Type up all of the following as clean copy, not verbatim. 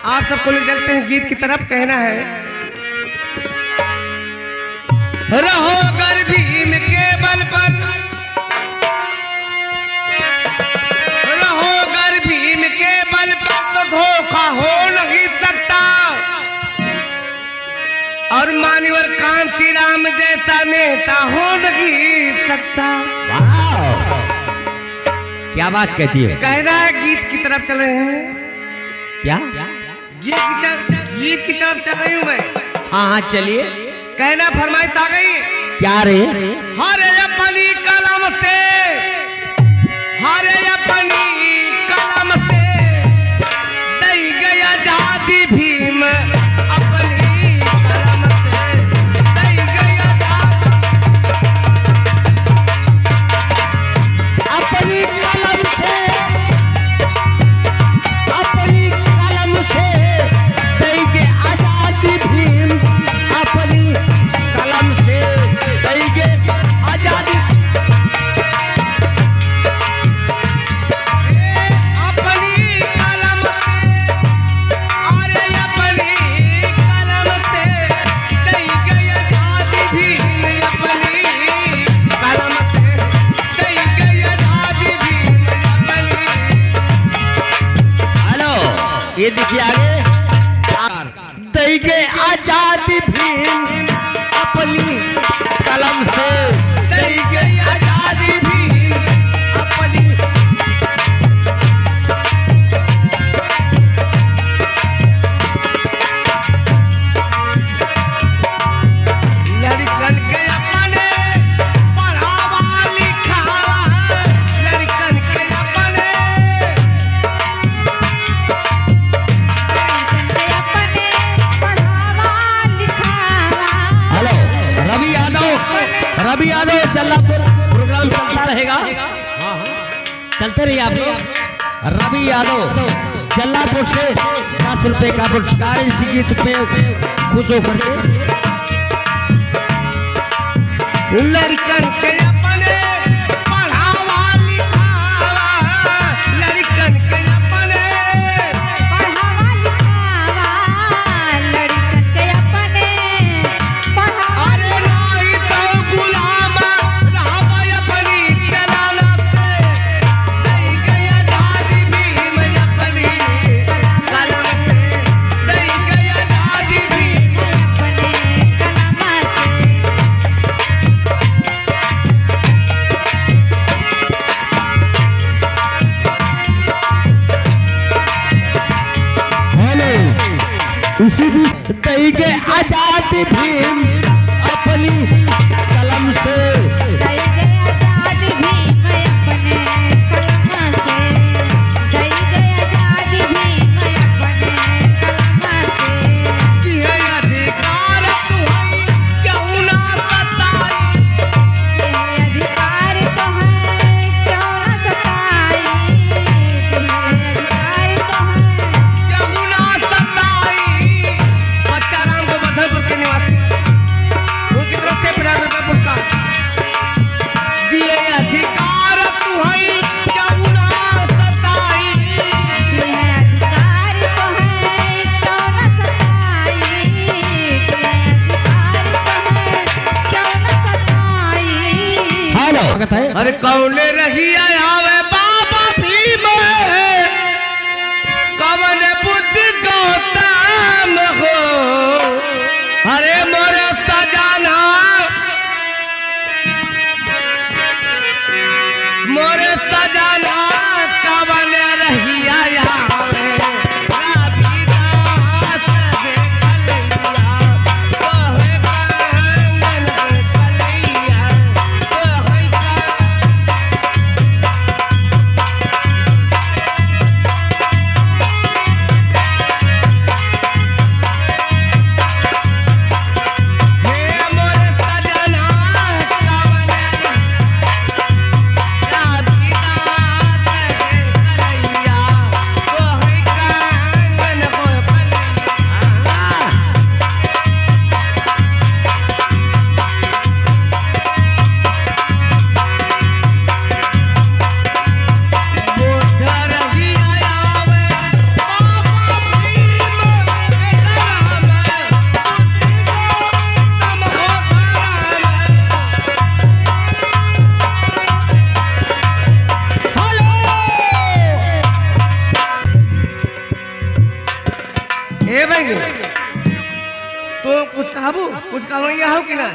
आप सबको ले चलते हैं गीत की तरफ। कहना है रहो गर भीम के बल पर, रहो गर भीम के बल पर तो धोखा हो नहीं सकता, और मान्यवर कांति राम जैसा नेता हो नहीं सकता। क्या बात कहती है? कह रहा है गीत की तरफ चले हैं। क्या? गीत की तरफ चल रही हूँ मैं। हाँ हाँ चलिए। कहना फरमाइश आ गई। क्या रे? हरे अपनी कलम से, हरे अपनी कलम से दई गया आजादी भीम, अपनी कलम से दई गया अपनी कलम से, अपनी कलम से देंगे आजादी भीम, अपनी कलम से देंगे आजादी। अपनी कलम से, अरे अपनी कलम से दई गया आजादी भीम, अपनी कलम से दई गया आजादी भीम, अपनी। हेलो, ये देखिए आगे देंगे आजादी भीम, अपनी कलम से देंगे आजादी भीम, अपनी। लड़कन के अपने पढ़ावा लिखावा, लड़कन के अपने हेलो, रवि यादव जल्लापुर प्रोग्राम चलता रहेगा। हाँ हाँ चलते रहिए आप लोग। रवि यादव जल्लापुर से 10 रुपए का पुरस्कार इसी गीत पे खुश होकर के। लड़कन के अपने पढ़ावा लिखावा, लड़कन के अपने अरे नहीं तो गुलाम रहबा अपनी चलाना से दई गया आजादी भीम, अपनी कलम से दई गया आजादी भीम। इसी बीच देंगे आजादी भीम, अपनी कलम से। कि है अधिकार तुम्हारी क्यों ना बताई, क्यों ना सताई। बच्चा राम को बधलपुर के निवासी उनकी तरफ से 50 रुपये पुरस्कार दिए। अधिकार तुम्हारी क्यों ना सताई, हेलो, स्वागत है। अरे कौन रही आवे बाबा भीम, कवन बुद्धि गौतम हो, अरे मोरे सजाना, मोरे सजाना कवन रही आवे रविदास के कलैया, ओहे कांगन के कलैया, ओहे हे भाई तो कुछ कहबो कुछ कहवैया हो कि ना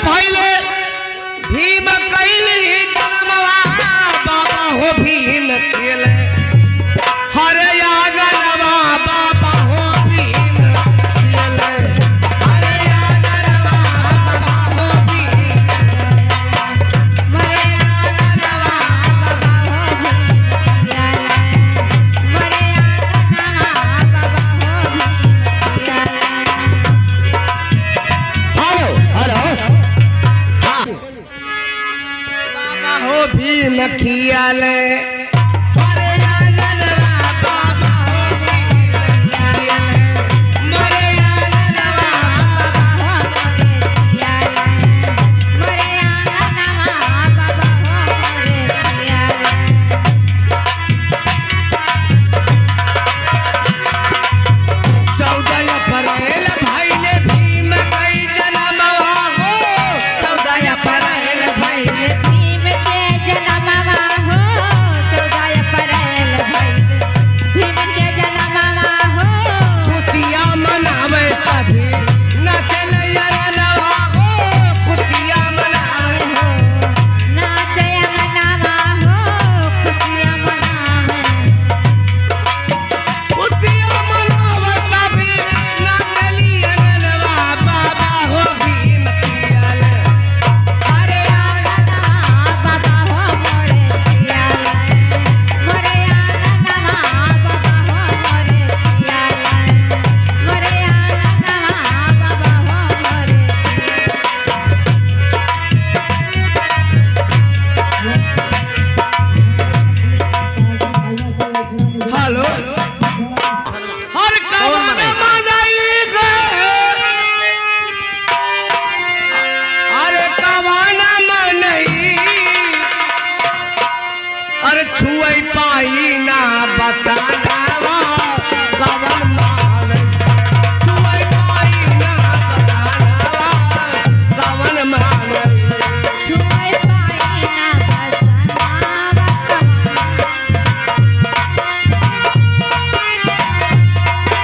भैले भीम कैली जनमवा बाबा हो भीम खेले हरे यागनवा बाबा हो भीम खेले हरे यागनवा बाबा हो भीम मरे यागनवा बाबा हो भीम मरे यागनवा बाबा हो भीम बाबा हो भीम खियाले हरे यागनवा बाबा हो भीम खियाले मरे यागनवा मरे यागनवा बाबा चौदह अप्रैल भैले भीम कई जनमवा हो 14 अप्रैल भैले भीम के जनमवा हो 14 अप्रैल भीम के जनमवा हो कुतिया मनावे तभी नचलैया नवा हो कुतिया मनावे हो नाचे अंगनावा हो खुशियाँ मनावे कुतिया मनावे तभी नचलिया नवा बाबा हो भीम खियाले मरे यागनवा बाबा हो मोरे खियाले मरे यागनवा बाबा हो मोरे खियाले मरे यागनवा बाबा हो मोरे हेलो हर कवन मनाई गए अरे कवन मनई अरे छुई पाई ना बतानावा कवन मनई छुई पाई ना बतानावा कवन मनई छुए पाई ना बसनावा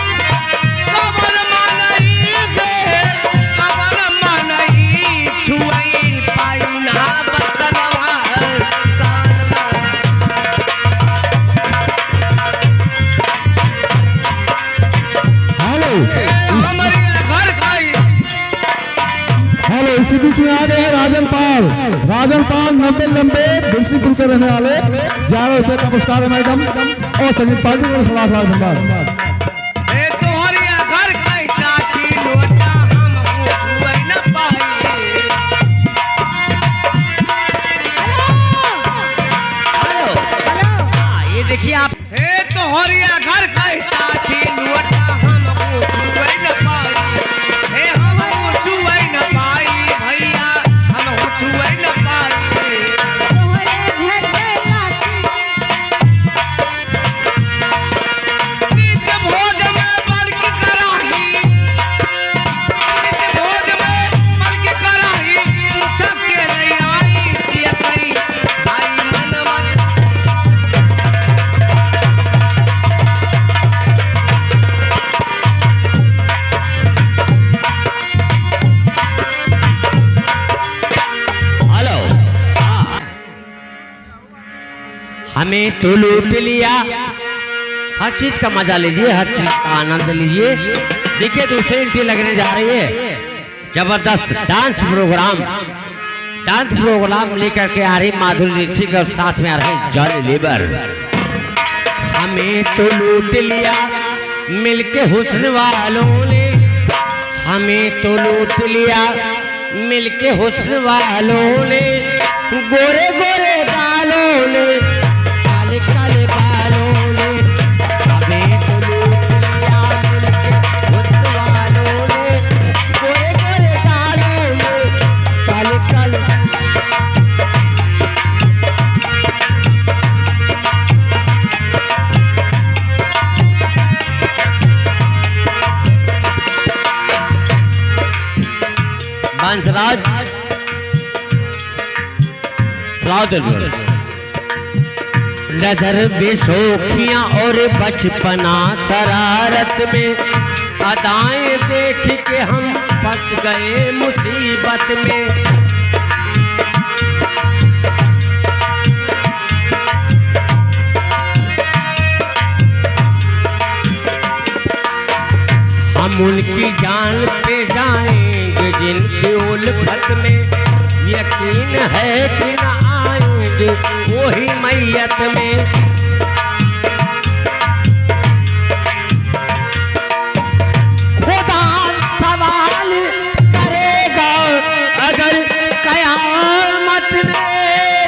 कवन मनई गे कवन मनई छुई पाई ना बतानावा कवन मनई हेलो हमारे घर खाई हेलो इसी बीच में आ गए हैं राजन पाल 90 बिरसीपुर के रहने वाले 11 रुपए का पुरस्कार है मैडम और संजीव पार्टी को 16 लाख धन्यवाद। ए तोहरिया घर खाई टाटी लोटा हम हुए न पाई हेलो हेलो ये देखिए आप हे तोहरिया घर खाई टाटी लोटा हम हुए न पाई हे हम हुए न पाई भैया हम हुए न पाई तोहरे घर के लाठी नित भोज में बल्कि कराही नित भोज में बल्कि कराही पूछा के ले आई दिया कई भाई मनवा हेलो हमें तो लूट लिया हर चीज का मजा लीजिए हर चीज का आनंद लीजिए देखिए दूसरी एंट्री लगने जा रही है जबरदस्त डांस प्रोग्राम लेकर के आ रही माधुरी दीक्षित और साथ में आ रहे जॉनी लीवर हमें तो लूट लिया मिलके हुस्न वालों ने हमें तो लूट लिया मिलके हुस्न वालों ने गोरे गोरे बालों ने काले काले बालों ने हमें तो लूट लिया मिलके हुस्न वालों ने गोरे गोरे बालों ने काले काले बंसराज लाओ दे दो। नजर बेशोखियां और बचपना शरारत में, अदाएं देख के हम फंस गए मुसीबत में। हम उनकी जान पे जाएंगे जिनकी उल्फत में, यकीन है कि न आएंगे वही मैयत में। खुदा सवाल करेगा अगर कयामत में,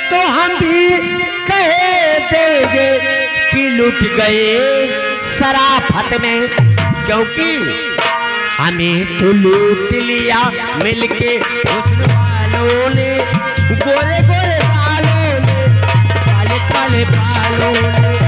तो हम भी कह देंगे कि लुट गए शराफत में। क्योंकि हमें तो लूट लिया मिलके हुस्न वालों ने, गोरे गोरे बालों ने, काले काले बालों ने।